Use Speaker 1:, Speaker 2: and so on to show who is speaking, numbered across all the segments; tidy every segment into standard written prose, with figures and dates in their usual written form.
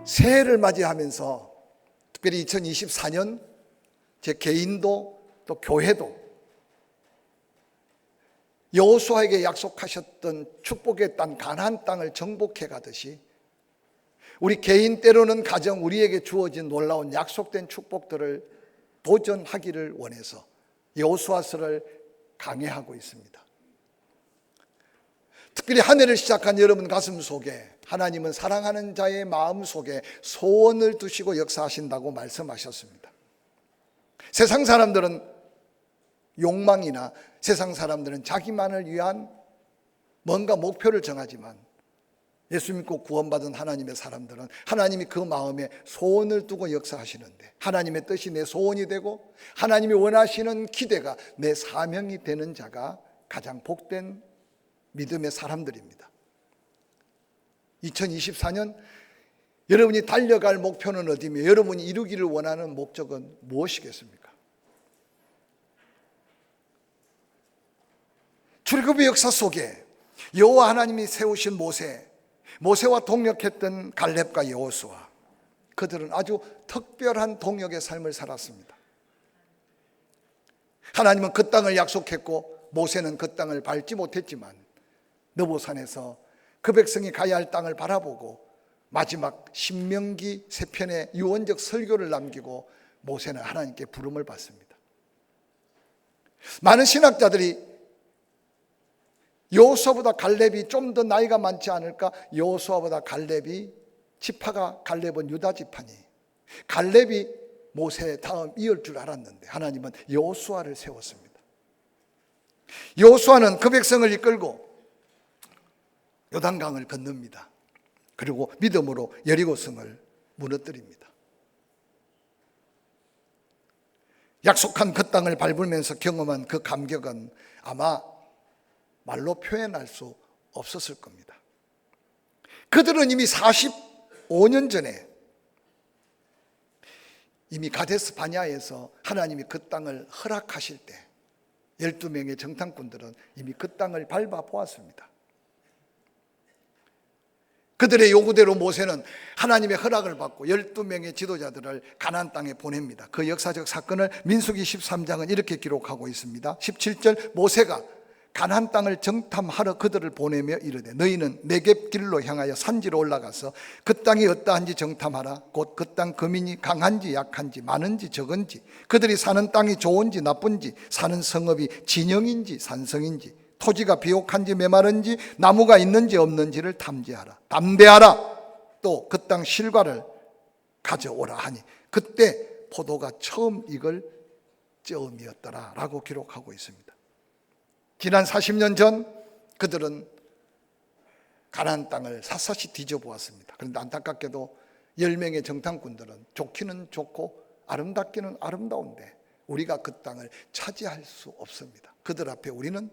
Speaker 1: 새해를 맞이하면서 특별히 2024년 제 개인도 또 교회도 여호수아에게 약속하셨던 축복의 땅 가나안 땅을 정복해 가듯이 우리 개인 때로는 가정 우리에게 주어진 놀라운 약속된 축복들을 도전하기를 원해서 여호수아서를 강해하고 있습니다. 특별히 한 해를 시작한 여러분 가슴 속에 하나님은 사랑하는 자의 마음 속에 소원을 두시고 역사하신다고 말씀하셨습니다. 세상 사람들은 욕망이나 세상 사람들은 자기만을 위한 뭔가 목표를 정하지만 예수 믿고 구원받은 하나님의 사람들은 하나님이 그 마음에 소원을 두고 역사하시는데 하나님의 뜻이 내 소원이 되고 하나님이 원하시는 기대가 내 사명이 되는 자가 가장 복된 믿음의 사람들입니다. 2024년 여러분이 달려갈 목표는 어디며 여러분이 이루기를 원하는 목적은 무엇이겠습니까? 출애굽의 역사 속에 여호와 하나님이 세우신 모세와 동역했던 갈렙과 여호수아, 그들은 아주 특별한 동역의 삶을 살았습니다. 하나님은 그 땅을 약속했고 모세는 그 땅을 밟지 못했지만 느보산에서 그 백성이 가야 할 땅을 바라보고 마지막 신명기 3편의 유언적 설교를 남기고 모세는 하나님께 부름을 받습니다. 많은 신학자들이 여호수아보다 갈렙이 좀 더 나이가 많지 않을까? 여호수아보다 갈렙이 지파가 갈렙은 유다 지파니 갈렙이 모세 다음 이을 줄 알았는데 하나님은 여호수아를 세웠습니다. 여호수아는 그 백성을 이끌고 요단강을 건넙니다. 그리고 믿음으로 여리고성을 무너뜨립니다. 약속한 그 땅을 밟으면서 경험한 그 감격은 아마 말로 표현할 수 없었을 겁니다. 그들은 이미 45년 전에 이미 가데스 바냐에서 하나님이 그 땅을 허락하실 때 12명의 정탐꾼들은 이미 그 땅을 밟아 보았습니다. 그들의 요구대로 모세는 하나님의 허락을 받고 12명의 지도자들을 가나안 땅에 보냅니다. 그 역사적 사건을 민수기 13장은 이렇게 기록하고 있습니다. 17절 모세가 가나안 땅을 정탐하러 그들을 보내며 이르되 너희는 네겝 길로 향하여 산지로 올라가서 그 땅이 어떠한지 정탐하라. 곧 그 땅 거민이 강한지 약한지 많은지 적은지 그들이 사는 땅이 좋은지 나쁜지 사는 성읍이 진영인지 산성인지 토지가 비옥한지 메마른지 나무가 있는지 없는지를 탐지하라. 담대하라. 또 그 땅 실과를 가져오라 하니 그때 포도가 처음 익을 즈음이었더라 라고 기록하고 있습니다. 지난 40년 전 그들은 가나안 땅을 샅샅이 뒤져보았습니다. 그런데 안타깝게도 10명의 정탐꾼들은 좋기는 좋고 아름답기는 아름다운데 우리가 그 땅을 차지할 수 없습니다. 그들 앞에 우리는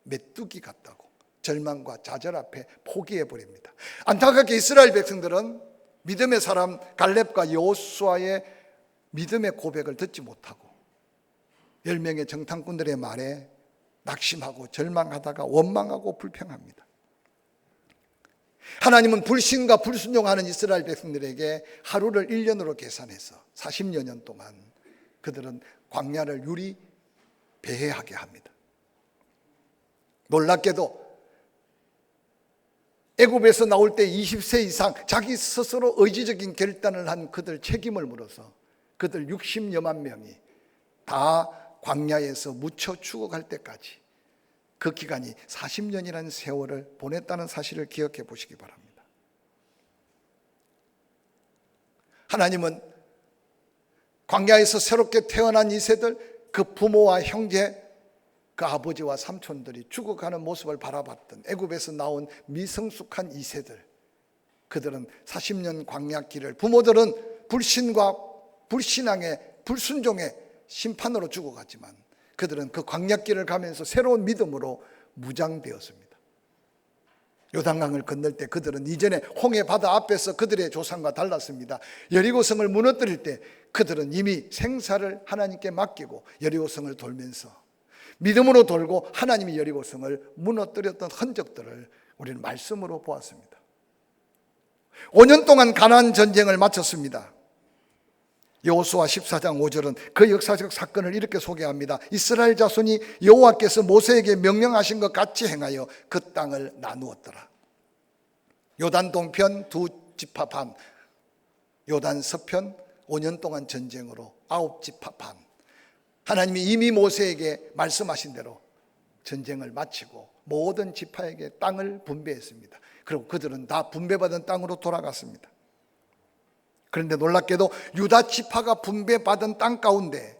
Speaker 1: 메뚜기 같다고 절망과 좌절 앞에 포기해버립니다. 안타깝게 이스라엘 백성들은 믿음의 사람 갈렙과 여호수아의 믿음의 고백을 듣지 못하고 10명의 정탐꾼들의 말에 낙심하고 절망하다가 원망하고 불평합니다. 하나님은 불신과 불순종하는 이스라엘 백성들에게 하루를 1년으로 계산해서 40여 년 동안 그들은 광야를 유리 배회하게 합니다. 놀랍게도 애굽에서 나올 때 20세 이상 자기 스스로 의지적인 결단을 한 그들 책임을 물어서 그들 60여만 명이 다 광야에서 묻혀 죽어갈 때까지 그 기간이 40년이라는 세월을 보냈다는 사실을 기억해 보시기 바랍니다. 하나님은 광야에서 새롭게 태어난 이세들, 그 부모와 형제, 그 아버지와 삼촌들이 죽어가는 모습을 바라봤던 애굽에서 나온 미성숙한 이세들, 그들은 40년 광야길을 부모들은 불신과 불신앙의 불순종의 심판으로 죽어갔지만 그들은 그 광야길을 가면서 새로운 믿음으로 무장되었습니다. 요단강을 건널 때 그들은 이전에 홍해 바다 앞에서 그들의 조상과 달랐습니다. 여리고성을 무너뜨릴 때 그들은 이미 생사를 하나님께 맡기고 여리고성을 돌면서 믿음으로 돌고 하나님이 여리고성을 무너뜨렸던 흔적들을 우리는 말씀으로 보았습니다. 5년 동안 가나안 전쟁을 마쳤습니다. 여호수아 14장 5절은 그 역사적 사건을 이렇게 소개합니다. 이스라엘 자손이 여호와께서 모세에게 명령하신 것 같이 행하여 그 땅을 나누었더라. 요단 동편 2지파 반, 요단 서편 5년 동안 전쟁으로 9지파 반. 하나님이 이미 모세에게 말씀하신 대로 전쟁을 마치고 모든 지파에게 땅을 분배했습니다. 그리고 그들은 다 분배받은 땅으로 돌아갔습니다. 그런데 놀랍게도 유다 지파가 분배받은 땅 가운데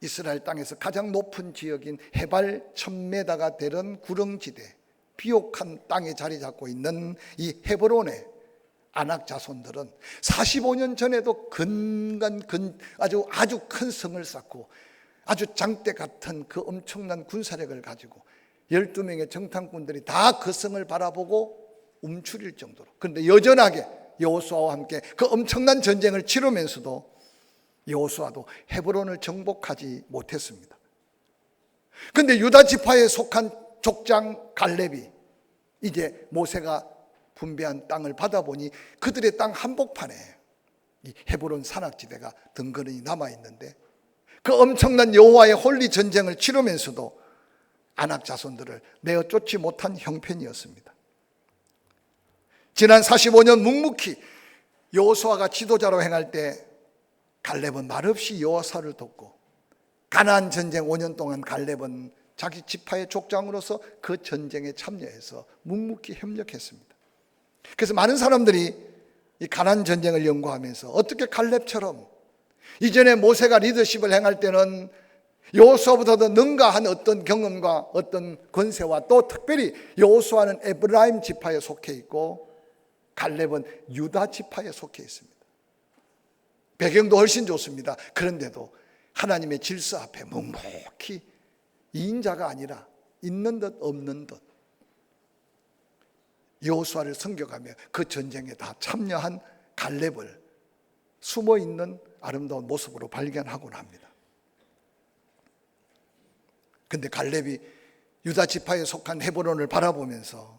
Speaker 1: 이스라엘 땅에서 가장 높은 지역인 해발 1000m가 되는 구릉지대, 비옥한 땅에 자리 잡고 있는 이 헤브론의 아낙 자손들은 45년 전에도 아주 큰 성을 쌓고 아주 장대 같은 그 엄청난 군사력을 가지고 12명의 정탐꾼들이 다 그 성을 바라보고 움츠릴 정도로, 그런데 여전하게 여호수아와 함께 그 엄청난 전쟁을 치르면서도 여호수아도 헤브론을 정복하지 못했습니다. 그런데 유다 지파에 속한 족장 갈렙이 이제 모세가 분배한 땅을 받아보니 그들의 땅 한복판에 이 헤브론 산악지대가 덩그러니 남아있는데, 그 엄청난 여호와의 홀리 전쟁을 치르면서도 아낙 자손들을 내어 쫓지 못한 형편이었습니다. 지난 45년 묵묵히 여호수아가 지도자로 행할 때 갈렙은 말없이 여호수아를 돕고, 가나안 전쟁 5년 동안 갈렙은 자기 지파의 족장으로서 그 전쟁에 참여해서 묵묵히 협력했습니다. 그래서 많은 사람들이 이 가나안 전쟁을 연구하면서 어떻게 갈렙처럼 이전에 모세가 리더십을 행할 때는 여호수아보다도 능가한 어떤 경험과 어떤 권세와, 또 특별히 여호수아는 에브라임 지파에 속해 있고 갈렙은 유다 지파에 속해 있습니다. 배경도 훨씬 좋습니다. 그런데도 하나님의 질서 앞에 묵묵히 2인자가 아니라 있는 듯 없는 듯 여호수아를 섬겨가며 그 전쟁에 다 참여한 갈렙을 숨어있는 아름다운 모습으로 발견하곤 합니다. 그런데 갈렙이 유다 지파에 속한 헤브론을 바라보면서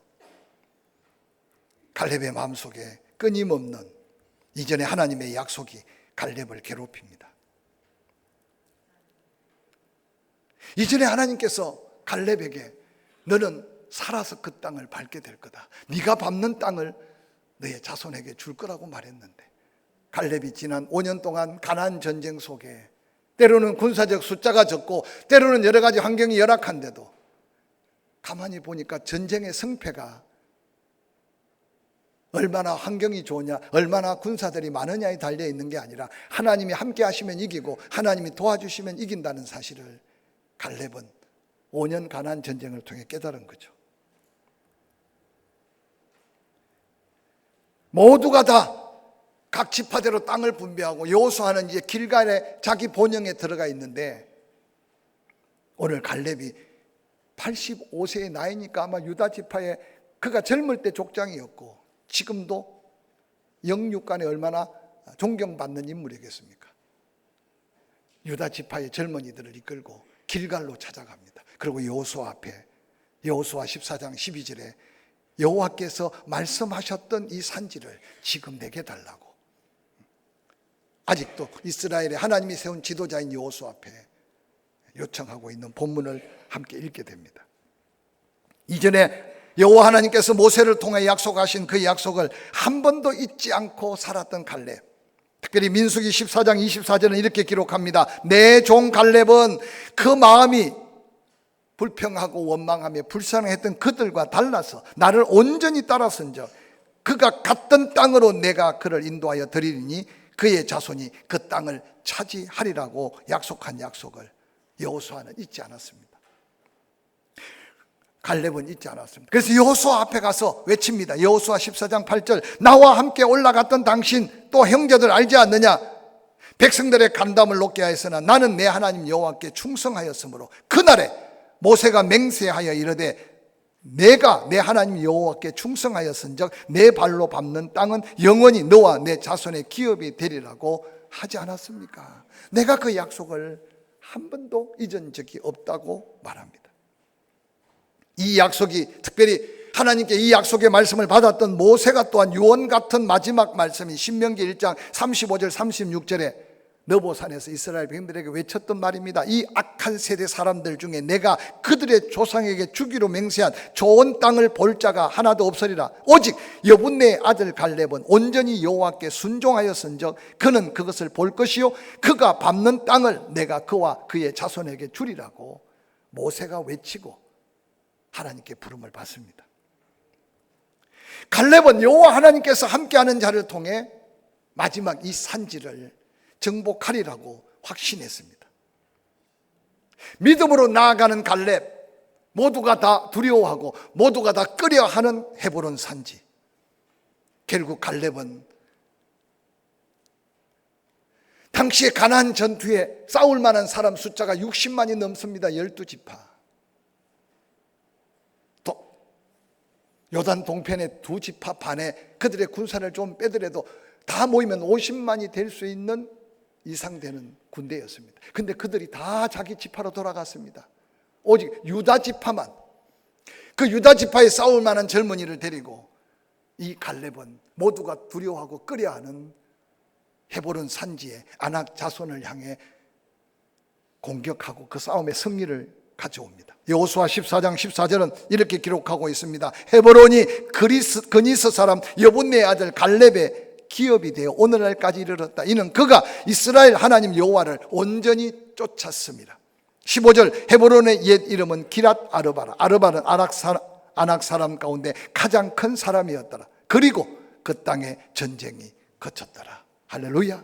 Speaker 1: 갈렙의 마음속에 끊임없는 이전에 하나님의 약속이 갈렙을 괴롭힙니다. 이전에 하나님께서 갈렙에게 너는 살아서 그 땅을 밟게 될 거다, 네가 밟는 땅을 너의 자손에게 줄 거라고 말했는데, 갈렙이 지난 5년 동안 가나안 전쟁 속에 때로는 군사적 숫자가 적고 때로는 여러 가지 환경이 열악한데도 가만히 보니까 전쟁의 승패가 얼마나 환경이 좋으냐, 얼마나 군사들이 많으냐에 달려 있는 게 아니라 하나님이 함께 하시면 이기고 하나님이 도와주시면 이긴다는 사실을 갈렙은 5년 가나안 전쟁을 통해 깨달은 거죠. 모두가 다 각 지파대로 땅을 분배하고 여호수아는 이제 길갈에 자기 본영에 들어가 있는데, 오늘 갈렙이 85세의 나이니까 아마 유다 지파에 그가 젊을 때 족장이었고 지금도 영육간에 얼마나 존경받는 인물이겠습니까? 유다 지파의 젊은이들을 이끌고 길갈로 찾아갑니다. 그리고 여호수아 앞에, 여호수아 14장 12절에 여호와께서 말씀하셨던 이 산지를 지금 내게 달라고, 아직도 이스라엘의 하나님이 세운 지도자인 여호수아 앞에 요청하고 있는 본문을 함께 읽게 됩니다. 이전에 여호와 하나님께서 모세를 통해 약속하신 그 약속을 한 번도 잊지 않고 살았던 갈렙, 특별히 민수기 14장 24절은 이렇게 기록합니다. 내 종 갈렙은 그 마음이 불평하고 원망하며 불쌍했던 그들과 달라서 나를 온전히 따라선적 그가 갔던 땅으로 내가 그를 인도하여 드리리니 그의 자손이 그 땅을 차지하리라고 약속한 약속을 여호수아는 잊지 않았습니다. 갈렙은 잊지 않았습니다. 그래서 여호수아 앞에 가서 외칩니다. 여호수아 14장 8절, 나와 함께 올라갔던 당신 또 형제들 알지 않느냐? 백성들의 간담을 높게 하였으나 나는 내 하나님 여호와께 충성하였으므로 그날에 모세가 맹세하여 이르되 내가 내 하나님 여호와께 충성하였은즉 내 발로 밟는 땅은 영원히 너와 내 자손의 기업이 되리라고 하지 않았습니까? 내가 그 약속을 한 번도 잊은 적이 없다고 말합니다. 이 약속이 특별히 하나님께 이 약속의 말씀을 받았던 모세가 또한 유언 같은 마지막 말씀이 신명기 1장 35절 36절에 느보산에서 이스라엘 백성들에게 외쳤던 말입니다. 이 악한 세대 사람들 중에 내가 그들의 조상에게 주기로 맹세한 좋은 땅을 볼 자가 하나도 없으리라. 오직 여분네의 아들 갈렙은 온전히 여호와께 순종하였은즉 그는 그것을 볼 것이요 그가 밟는 땅을 내가 그와 그의 자손에게 주리라고 모세가 외치고 하나님께 부름을 받습니다. 갈렙은 여호와 하나님께서 함께하는 자를 통해 마지막 이 산지를 정복하리라고 확신했습니다. 믿음으로 나아가는 갈렙, 모두가 다 두려워하고 모두가 다 끄려하는 헤브론 산지. 결국 갈렙은 당시에 가나안 전투에 싸울 만한 사람 숫자가 60만이 넘습니다. 12지파. 요단 동편의 2지파 반에 그들의 군사를 좀 빼더라도 다 모이면 50만이 될 수 있는 이상 되는 군대였습니다. 근데 그들이 다 자기 지파로 돌아갔습니다. 오직 유다 지파만, 그 유다 지파에 싸울 만한 젊은이를 데리고 이 갈렙은 모두가 두려워하고 끄려하는 헤브론 산지의 아낙 자손을 향해 공격하고 그 싸움의 승리를 가져옵니다. 여호수아 14장 14절은 이렇게 기록하고 있습니다. 헤브론이 그니스 사람 여분네의 아들 갈렙의 기업이 되어 오늘날까지 이르렀다. 이는 그가 이스라엘 하나님 여호와를 온전히 쫓았습니다. 15절 헤브론의 옛 이름은 기랏 아르바라. 아르바는 아낙 사람 가운데 가장 큰 사람이었더라. 그리고 그 땅에 전쟁이 거쳤더라. 할렐루야.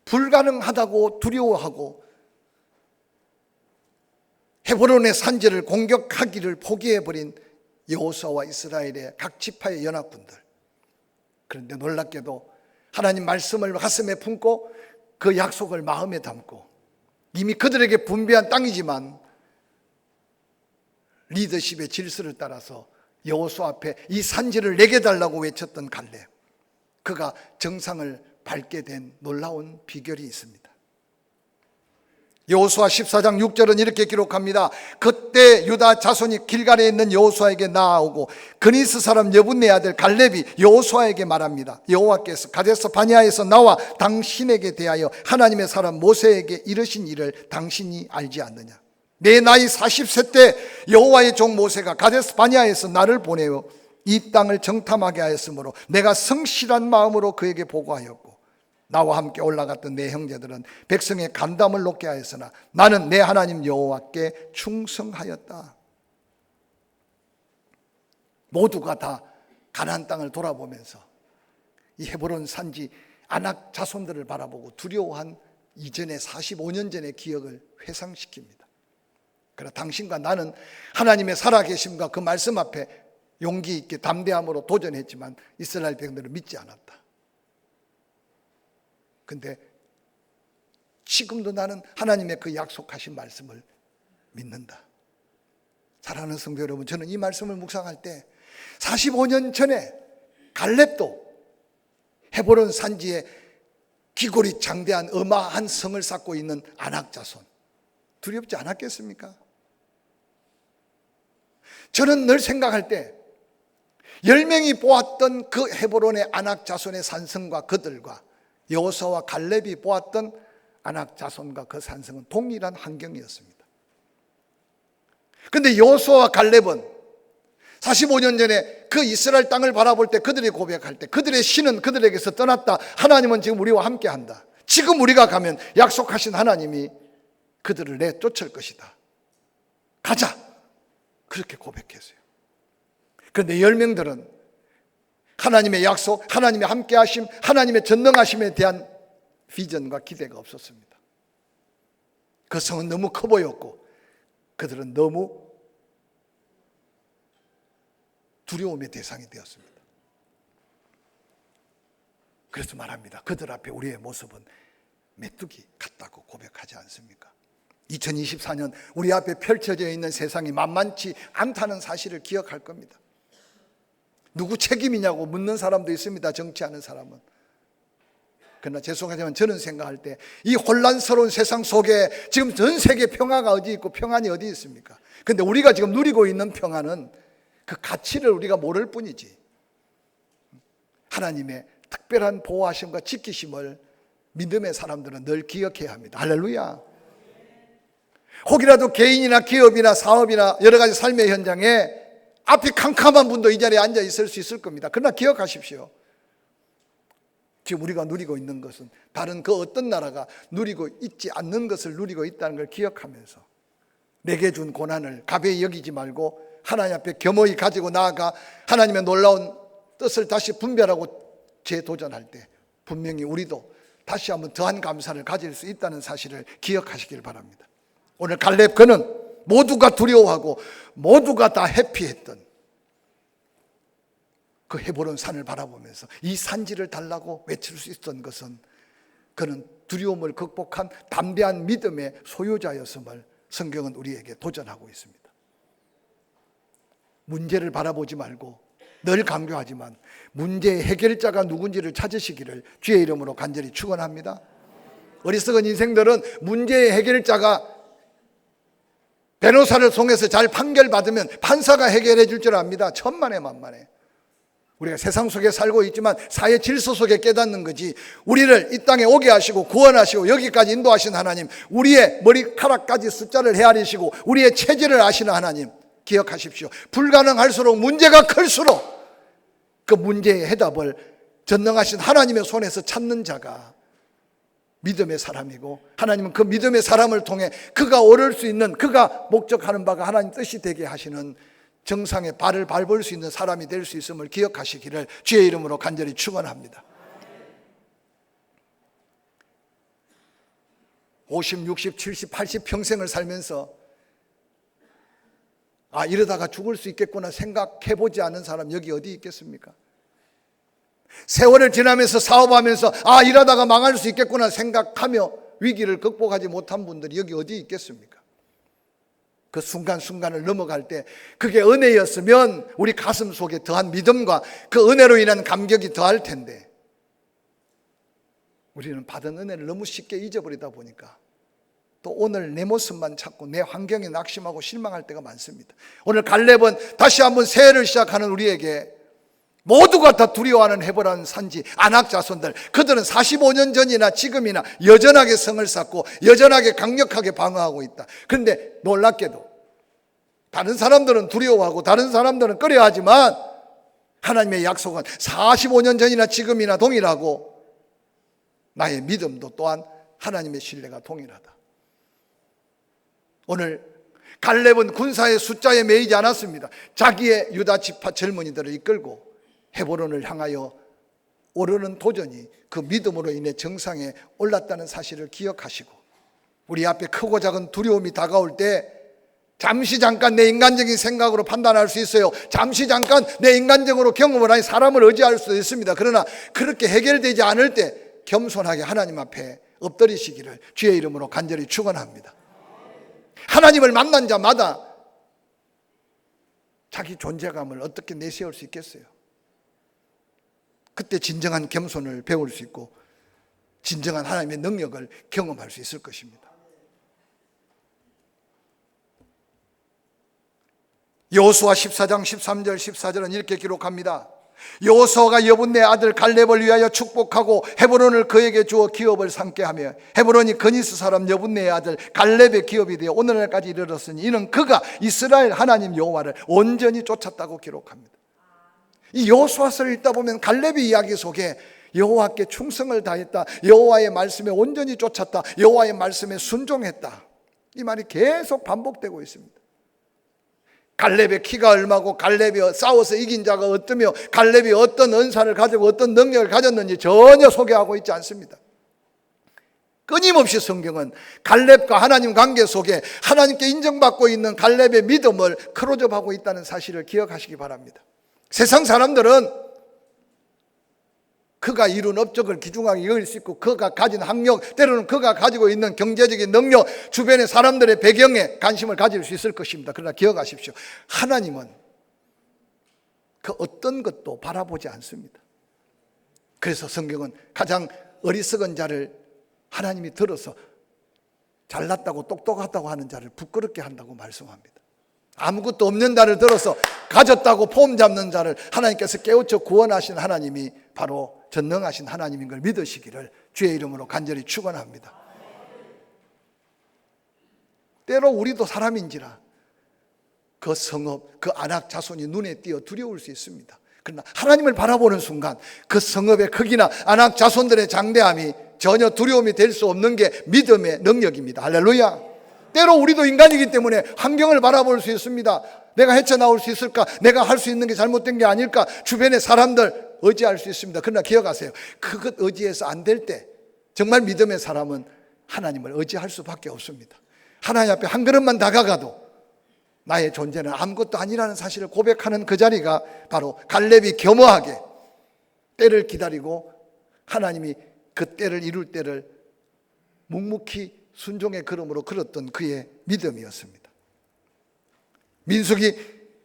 Speaker 1: 불가능하다고 두려워하고 헤브론의 산지를 공격하기를 포기해버린 여호수아와 이스라엘의 각 지파의 연합군들. 그런데 놀랍게도 하나님 말씀을 가슴에 품고 그 약속을 마음에 담고 이미 그들에게 분배한 땅이지만 리더십의 질서를 따라서 여호수아 앞에 이 산지를 내게 달라고 외쳤던 갈렙, 그가 정상을 밟게 된 놀라운 비결이 있습니다. 여호수아 14장 6절은 이렇게 기록합니다. 그때 유다 자손이 길갈에 있는 여호수아에게 나아오고 그니스 사람 여분네 아들 갈렙이 여호수아에게 말합니다. 여호와께서 가데스 바네아에서 나와 당신에게 대하여 하나님의 사람 모세에게 이르신 일을 당신이 알지 않느냐. 내 나이 40세 때 여호와의 종 모세가 가데스 바네아에서 나를 보내어 이 땅을 정탐하게 하였으므로 내가 성실한 마음으로 그에게 보고하였고 나와 함께 올라갔던 내 형제들은 백성의 간담을 놓게 하였으나 나는 내 하나님 여호와께 충성하였다. 모두가 다 가나안 땅을 돌아보면서 이 헤브론 산지 아낙 자손들을 바라보고 두려워한 이전의 45년 전의 기억을 회상시킵니다. 그러나 당신과 나는 하나님의 살아계심과 그 말씀 앞에 용기 있게 담대함으로 도전했지만 이스라엘 백성들은 믿지 않았다. 근데 지금도 나는 하나님의 그 약속하신 말씀을 믿는다. 사랑하는 성도 여러분, 저는 이 말씀을 묵상할 때 45년 전에 갈렙도 헤브론 산지에 기골이 장대한 어마한 성을 쌓고 있는 아낙 자손, 두렵지 않았겠습니까? 저는 늘 생각할 때 10명이 보았던 그 헤브론의 아낙 자손의 산성과 그들과 여호수아와 갈렙이 보았던 아낙 자손과 그 산성은 동일한 환경이었습니다. 그런데 여호수아와 갈렙은 45년 전에 그 이스라엘 땅을 바라볼 때 그들이 고백할 때 그들의 신은 그들에게서 떠났다. 하나님은 지금 우리와 함께한다. 지금 우리가 가면 약속하신 하나님이 그들을 내쫓을 것이다. 가자. 그렇게 고백했어요. 그런데 10명들은 하나님의 약속, 하나님의 함께하심, 하나님의 전능하심에 대한 비전과 기대가 없었습니다. 그 성은 너무 커 보였고 그들은 너무 두려움의 대상이 되었습니다. 그래서 말합니다. 그들 앞에 우리의 모습은 메뚜기 같다고 고백하지 않습니까? 2024년 우리 앞에 펼쳐져 있는 세상이 만만치 않다는 사실을 기억할 겁니다. 누구 책임이냐고 묻는 사람도 있습니다. 정치하는 사람은. 그러나 죄송하지만 저는 생각할 때 이 혼란스러운 세상 속에 지금 전 세계 평화가 어디 있고 평안이 어디 있습니까? 근데 우리가 지금 누리고 있는 평안은 그 가치를 우리가 모를 뿐이지, 하나님의 특별한 보호하심과 지키심을 믿음의 사람들은 늘 기억해야 합니다. 할렐루야. 혹이라도 개인이나 기업이나 사업이나 여러 가지 삶의 현장에 앞이 캄캄한 분도 이 자리에 앉아 있을 수 있을 겁니다. 그러나 기억하십시오. 지금 우리가 누리고 있는 것은 다른 그 어떤 나라가 누리고 있지 않는 것을 누리고 있다는 걸 기억하면서 내게 준 고난을 가벼이 여기지 말고 하나님 앞에 겸허히 가지고 나아가 하나님의 놀라운 뜻을 다시 분별하고 재도전할 때 분명히 우리도 다시 한번 더한 감사를 가질 수 있다는 사실을 기억하시길 바랍니다. 오늘 갈렙 그는 모두가 두려워하고 모두가 다 회피했던 그 헤브론 산을 바라보면서 이 산지를 달라고 외칠 수 있었던 것은 그는 두려움을 극복한 담대한 믿음의 소유자였음을 성경은 우리에게 도전하고 있습니다. 문제를 바라보지 말고 늘 강조하지만 문제의 해결자가 누군지를 찾으시기를 주의 이름으로 간절히 축원합니다. 어리석은 인생들은 문제의 해결자가 변호사를 통해서 잘 판결받으면 판사가 해결해 줄 줄 압니다. 천만에 만만에. 우리가 세상 속에 살고 있지만 사회 질서 속에 깨닫는 거지, 우리를 이 땅에 오게 하시고 구원하시고 여기까지 인도하신 하나님, 우리의 머리카락까지 숫자를 헤아리시고 우리의 체질을 아시는 하나님 기억하십시오. 불가능할수록 문제가 클수록 그 문제의 해답을 전능하신 하나님의 손에서 찾는 자가 믿음의 사람이고, 하나님은 그 믿음의 사람을 통해 그가 오를 수 있는, 그가 목적하는 바가 하나님 뜻이 되게 하시는 정상에 발을 밟을 수 있는 사람이 될 수 있음을 기억하시기를 주의 이름으로 간절히 축원합니다. 50, 60, 70, 80 평생을 살면서 이러다가 죽을 수 있겠구나 생각해보지 않은 사람 여기 어디 있겠습니까? 세월을 지나면서 사업하면서 이러다가 망할 수 있겠구나 생각하며 위기를 극복하지 못한 분들이 여기 어디 있겠습니까? 그 순간순간을 넘어갈 때 그게 은혜였으면 우리 가슴 속에 더한 믿음과 그 은혜로 인한 감격이 더할 텐데, 우리는 받은 은혜를 너무 쉽게 잊어버리다 보니까 또 오늘 내 모습만 찾고 내 환경에 낙심하고 실망할 때가 많습니다. 오늘 갈렙은 다시 한번 새해를 시작하는 우리에게 모두가 다 두려워하는 헤브론 산지 아낙 자손들, 그들은 45년 전이나 지금이나 여전하게 성을 쌓고 여전하게 강력하게 방어하고 있다. 그런데 놀랍게도 다른 사람들은 두려워하고 다른 사람들은 꺼려하지만 하나님의 약속은 45년 전이나 지금이나 동일하고 나의 믿음도 또한 하나님의 신뢰가 동일하다. 오늘 갈렙은 군사의 숫자에 매이지 않았습니다. 자기의 유다 지파 젊은이들을 이끌고 헤브론을 향하여 오르는 도전이 그 믿음으로 인해 정상에 올랐다는 사실을 기억하시고, 우리 앞에 크고 작은 두려움이 다가올 때 잠시 잠깐 내 인간적인 생각으로 판단할 수 있어요. 잠시 잠깐 내 인간적으로 경험을 하니 사람을 의지할 수도 있습니다. 그러나 그렇게 해결되지 않을 때 겸손하게 하나님 앞에 엎드리시기를 주의 이름으로 간절히 축원합니다. 하나님을 만난 자마다 자기 존재감을 어떻게 내세울 수 있겠어요? 그때 진정한 겸손을 배울 수 있고 진정한 하나님의 능력을 경험할 수 있을 것입니다. 여호수아 14장 13절 14절은 이렇게 기록합니다. 여호수아가 여분네 아들 갈렙을 위하여 축복하고 헤브론을 그에게 주어 기업을 삼게 하며 헤브론이 그니스 사람 여분네의 아들 갈렙의 기업이 되어 오늘날까지 이르렀으니 이는 그가 이스라엘 하나님 여호와를 온전히 쫓았다고 기록합니다. 이 여호수아서를 읽다 보면 갈렙의 이야기 속에 여호와께 충성을 다했다, 여호와의 말씀에 온전히 쫓았다, 여호와의 말씀에 순종했다, 이 말이 계속 반복되고 있습니다. 갈렙의 키가 얼마고 갈렙이 싸워서 이긴 자가 어떠며 갈렙이 어떤 은사를 가지고 어떤 능력을 가졌는지 전혀 소개하고 있지 않습니다. 끊임없이 성경은 갈렙과 하나님 관계 속에 하나님께 인정받고 있는 갈렙의 믿음을 크로즈업하고 있다는 사실을 기억하시기 바랍니다. 세상 사람들은 그가 이룬 업적을 귀중하게 여길 수 있고 그가 가진 학력, 때로는 그가 가지고 있는 경제적인 능력, 주변의 사람들의 배경에 관심을 가질 수 있을 것입니다. 그러나 기억하십시오. 하나님은 그 어떤 것도 바라보지 않습니다. 그래서 성경은 가장 어리석은 자를 하나님이 들어서 잘났다고 똑똑하다고 하는 자를 부끄럽게 한다고 말씀합니다. 아무것도 없는 자를 들어서 가졌다고 폼 잡는 자를 하나님께서 깨우쳐 구원하신 하나님이 바로 전능하신 하나님인 걸 믿으시기를 주의 이름으로 간절히 축원합니다. 때로 우리도 사람인지라 그 성읍, 그 안악 자손이 눈에 띄어 두려울 수 있습니다. 그러나 하나님을 바라보는 순간 그 성읍의 크기나 안악 자손들의 장대함이 전혀 두려움이 될 수 없는 게 믿음의 능력입니다. 할렐루야. 때로 우리도 인간이기 때문에 환경을 바라볼 수 있습니다. 내가 헤쳐나올 수 있을까? 내가 할 수 있는 게 잘못된 게 아닐까? 주변의 사람들 의지할 수 있습니다. 그러나 기억하세요. 그것 의지해서 안 될 때 정말 믿음의 사람은 하나님을 의지할 수밖에 없습니다. 하나님 앞에 한 걸음만 다가가도 나의 존재는 아무것도 아니라는 사실을 고백하는 그 자리가 바로 갈렙이 겸허하게 때를 기다리고 하나님이 그 때를 이룰 때를 묵묵히 순종의 걸음으로 걸었던 그의 믿음이었습니다. 민수기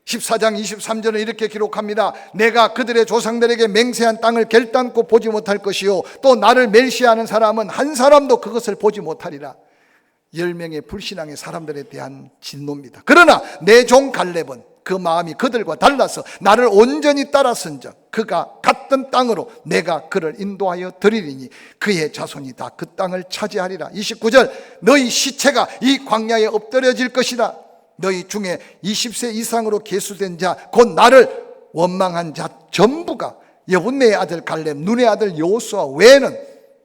Speaker 1: 14장 23절은 이렇게 기록합니다. 내가 그들의 조상들에게 맹세한 땅을 결단코 보지 못할 것이요 또 나를 멸시하는 사람은 한 사람도 그것을 보지 못하리라. 10명의 불신앙의 사람들에 대한 진노입니다. 그러나 내 종 갈렙은 그 마음이 그들과 달라서 나를 온전히 따라선즉 그가 갔던 땅으로 내가 그를 인도하여 드리리니 그의 자손이 다 그 땅을 차지하리라. 29절 너희 시체가 이 광야에 엎드려질 것이라. 너희 중에 20세 이상으로 계수된 자 곧 나를 원망한 자 전부가 여분네의 아들 갈렙 눈의 아들 여호수아 외에는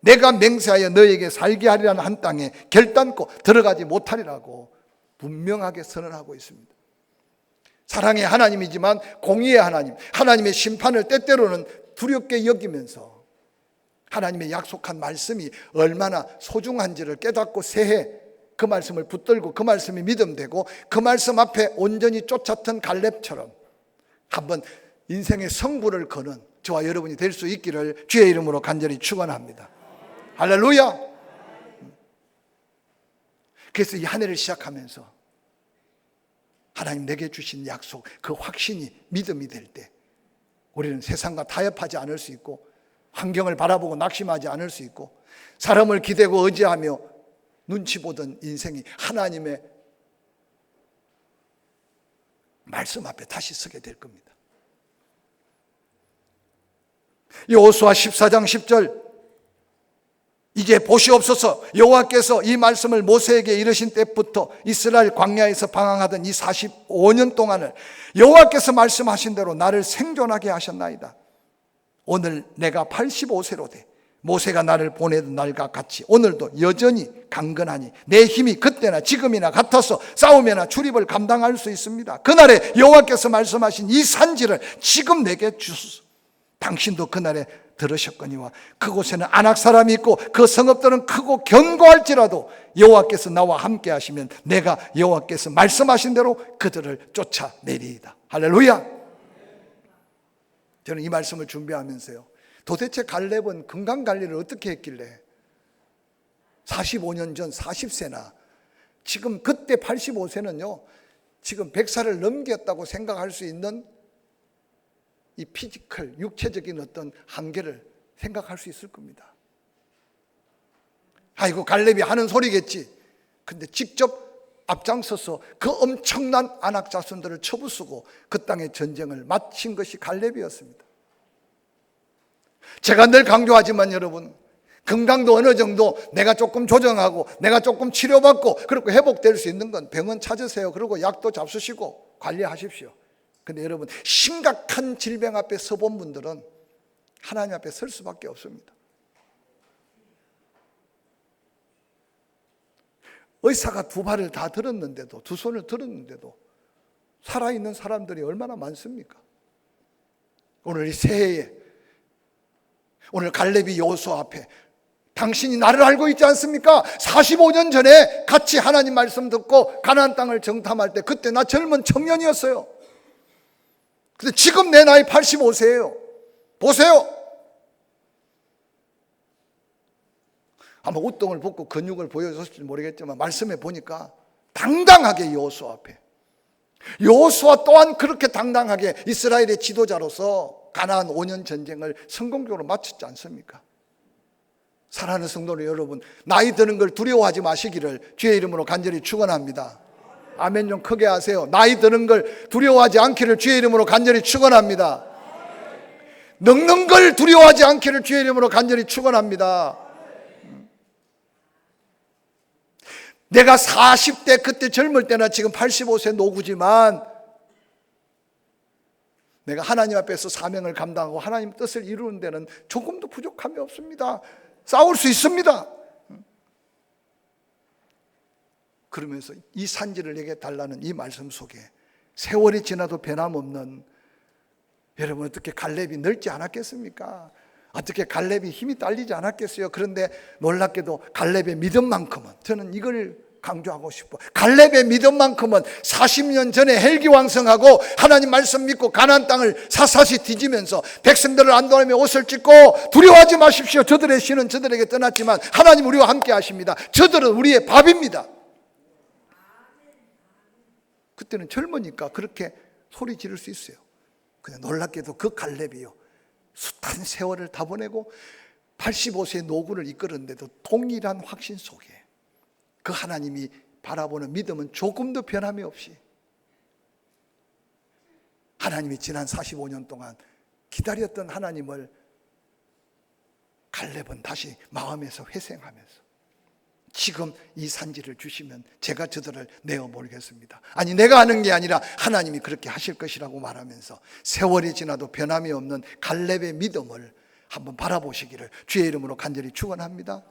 Speaker 1: 내가 맹세하여 너에게 살게 하리라는 한 땅에 결단코 들어가지 못하리라고 분명하게 선언하고 있습니다. 사랑의 하나님이지만 공의의 하나님, 하나님의 심판을 때때로는 두렵게 여기면서 하나님의 약속한 말씀이 얼마나 소중한지를 깨닫고 새해 그 말씀을 붙들고 그 말씀이 믿음되고 그 말씀 앞에 온전히 쫓았던 갈렙처럼 한번 인생의 성부를 거는 저와 여러분이 될 수 있기를 주의 이름으로 간절히 축원합니다. 할렐루야. 그래서 이 한 해를 시작하면서 하나님 내게 주신 약속, 그 확신이 믿음이 될 때 우리는 세상과 타협하지 않을 수 있고 환경을 바라보고 낙심하지 않을 수 있고 사람을 기대고 의지하며 눈치 보던 인생이 하나님의 말씀 앞에 다시 서게 될 겁니다. 여호수아 14장 10절 이제 보시옵소서 여호와께서 이 말씀을 모세에게 이르신 때부터 이스라엘 광야에서 방황하던 이 45년 동안을 여호와께서 말씀하신 대로 나를 생존하게 하셨나이다. 오늘 내가 85세로 돼 모세가 나를 보내던 날과 같이 오늘도 여전히 강건하니 내 힘이 그때나 지금이나 같아서 싸움이나 출입을 감당할 수 있습니다. 그날에 여호와께서 말씀하신 이 산지를 지금 내게 주소서. 당신도 그날에 들으셨거니와 그곳에는 안악 사람이 있고 그 성읍들은 크고 견고할지라도 여호와께서 나와 함께 하시면 내가 여호와께서 말씀하신 대로 그들을 쫓아내리이다. 할렐루야. 저는 이 말씀을 준비하면서요 도대체 갈렙은 건강관리를 어떻게 했길래 45년 전 40세나 지금 그때 85세는요 지금 100살을 넘겼다고 생각할 수 있는 이 피지컬, 육체적인 어떤 한계를 생각할 수 있을 겁니다. 아이고 갈렙이 하는 소리겠지. 근데 직접 앞장서서 그 엄청난 안악 자손들을 쳐부수고 그 땅의 전쟁을 마친 것이 갈렙이었습니다. 제가 늘 강조하지만 여러분 건강도 어느 정도 내가 조금 조정하고 내가 조금 치료받고 그리고 회복될 수 있는 건 병원 찾으세요. 그리고 약도 잡수시고 관리하십시오. 근데 여러분 심각한 질병 앞에 서본 분들은 하나님 앞에 설 수밖에 없습니다. 의사가 두 발을 다 들었는데도 두 손을 들었는데도 살아있는 사람들이 얼마나 많습니까? 오늘 이 새해에 오늘 갈렙이 여호수아 앞에 당신이 나를 알고 있지 않습니까? 45년 전에 같이 하나님 말씀 듣고 가나안 땅을 정탐할 때 그때 나 젊은 청년이었어요. 근데 지금 내 나이 85세예요. 보세요. 아마 우똥을 벗고 근육을 보여줬을지 모르겠지만 말씀해 보니까 당당하게 여호수아 앞에 여호수아 또한 그렇게 당당하게 이스라엘의 지도자로서 가나안 5년 전쟁을 성공적으로 마쳤지 않습니까? 사랑하는 성도 여러분, 나이 드는 걸 두려워하지 마시기를 주의 이름으로 간절히 축원합니다. 아멘 좀 크게 하세요. 나이 드는 걸 두려워하지 않기를 주의 이름으로 간절히 축원합니다. 늙는 걸 두려워하지 않기를 주의 이름으로 간절히 축원합니다. 내가 40대 그때 젊을 때나 지금 85세 노구지만 내가 하나님 앞에서 사명을 감당하고 하나님 뜻을 이루는 데는 조금도 부족함이 없습니다. 싸울 수 있습니다. 그러면서 이 산지를 내게 달라는 이 말씀 속에 세월이 지나도 변함없는, 여러분 어떻게 갈렙이 늙지 않았겠습니까? 어떻게 갈렙이 힘이 딸리지 않았겠어요? 그런데 놀랍게도 갈렙의 믿음만큼은, 저는 이걸 강조하고 싶어, 갈렙의 믿음만큼은 40년 전에 헬기왕성하고 하나님 말씀 믿고 가나안 땅을 샅샅이 뒤지면서 백성들을 안도하며 옷을 찢고 두려워하지 마십시오. 저들의 신은 저들에게 떠났지만 하나님 우리와 함께 하십니다. 저들은 우리의 밥입니다. 그때는 젊으니까 그렇게 소리 지를 수 있어요. 그냥 놀랍게도 그 갈렙이요, 숱한 세월을 다 보내고 85세의 노구를 이끌었는데도 동일한 확신 속에 그 하나님이 바라보는 믿음은 조금도 변함이 없이, 하나님이 지난 45년 동안 기다렸던 하나님을 갈렙은 다시 마음에서 회생하면서 지금 이 산지를 주시면 제가 저들을 내어버리겠습니다. 아니 내가 하는 게 아니라 하나님이 그렇게 하실 것이라고 말하면서 세월이 지나도 변함이 없는 갈렙의 믿음을 한번 바라보시기를 주의 이름으로 간절히 축원합니다.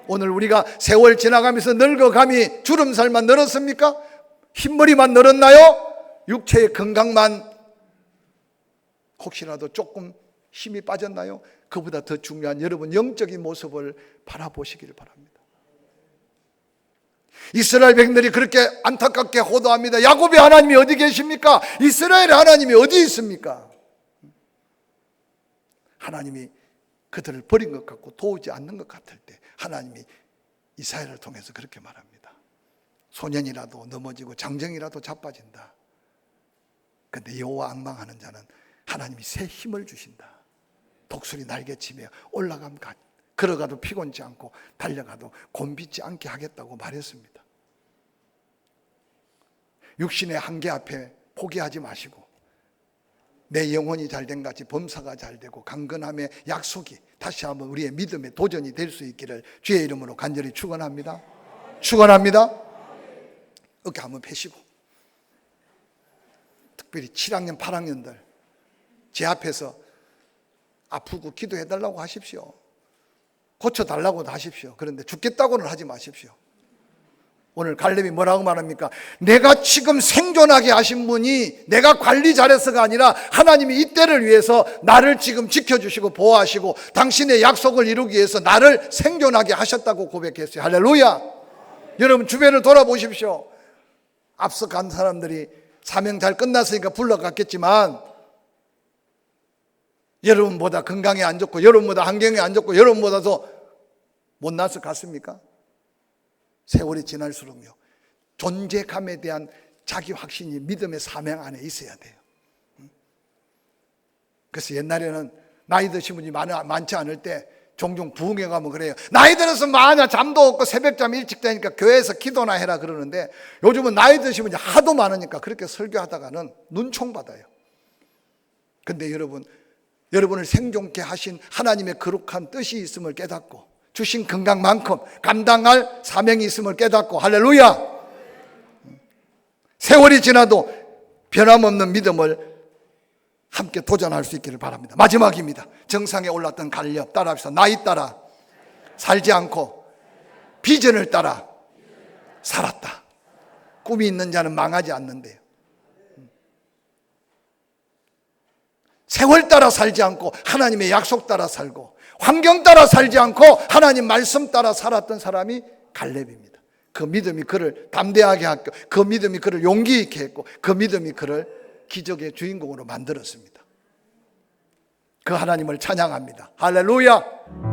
Speaker 1: 오늘 우리가 세월 지나가면서 늙어감이 주름살만 늘었습니까? 흰머리만 늘었나요? 육체의 건강만 혹시라도 조금 힘이 빠졌나요? 그보다 더 중요한 여러분 영적인 모습을 바라보시기를 바랍니다. 이스라엘 백성들이 그렇게 안타깝게 호도합니다. 야곱의 하나님이 어디 계십니까? 이스라엘의 하나님이 어디 있습니까? 하나님이 그들을 버린 것 같고 도우지 않는 것 같을 때 하나님이 이사야를 통해서 그렇게 말합니다. 소년이라도 넘어지고 장정이라도 자빠진다. 그런데 여호와 앙망하는 자는 하나님이 새 힘을 주신다. 독수리 날개치며 올라감 같 걸어가도 피곤치 않고 달려가도 곤비지 않게 하겠다고 말했습니다. 육신의 한계 앞에 포기하지 마시고 내 영혼이 잘된 같이 범사가 잘되고 강건함의 약속이 다시 한번 우리의 믿음의 도전이 될 수 있기를 주의 이름으로 간절히 축원합니다. 축원합니다. 어깨 한번 펴시고, 특별히 7학년 8학년들 제 앞에서 아프고 기도해달라고 하십시오. 고쳐달라고도 하십시오. 그런데 죽겠다고는 하지 마십시오. 오늘 갈렙이 뭐라고 말합니까? 내가 지금 생존하게 하신 분이 내가 관리 잘해서가 아니라 하나님이 이때를 위해서 나를 지금 지켜주시고 보호하시고 당신의 약속을 이루기 위해서 나를 생존하게 하셨다고 고백했어요. 할렐루야. 여러분 주변을 돌아보십시오. 앞서 간 사람들이 사명 잘 끝났으니까 불러갔겠지만 여러분보다 건강에 안 좋고 여러분보다 환경에 안 좋고 여러분보다도 못나서 갔습니까? 세월이 지날수록요, 존재감에 대한 자기 확신이 믿음의 사명 안에 있어야 돼요. 그래서 옛날에는 나이 드신 분이 많지 않을 때 종종 부흥회 가면 그래요. 나이 들어서 마냐 잠도 없고 새벽잠 일찍 자니까 교회에서 기도나 해라 그러는데 요즘은 나이 드신 분이 하도 많으니까 그렇게 설교하다가는 눈총 받아요. 근데 여러분을 생존케 하신 하나님의 거룩한 뜻이 있음을 깨닫고 주신 건강만큼 감당할 사명이 있음을 깨닫고, 할렐루야, 세월이 지나도 변함없는 믿음을 함께 도전할 수 있기를 바랍니다. 마지막입니다. 정상에 올랐던 갈렙 따라합시다. 나이 따라 살지 않고 비전을 따라 살았다. 꿈이 있는 자는 망하지 않는데요. 세월 따라 살지 않고 하나님의 약속 따라 살고 환경 따라 살지 않고 하나님 말씀 따라 살았던 사람이 갈렙입니다. 그 믿음이 그를 담대하게 했고 그 믿음이 그를 용기 있게 했고 그 믿음이 그를 기적의 주인공으로 만들었습니다. 그 하나님을 찬양합니다. 할렐루야.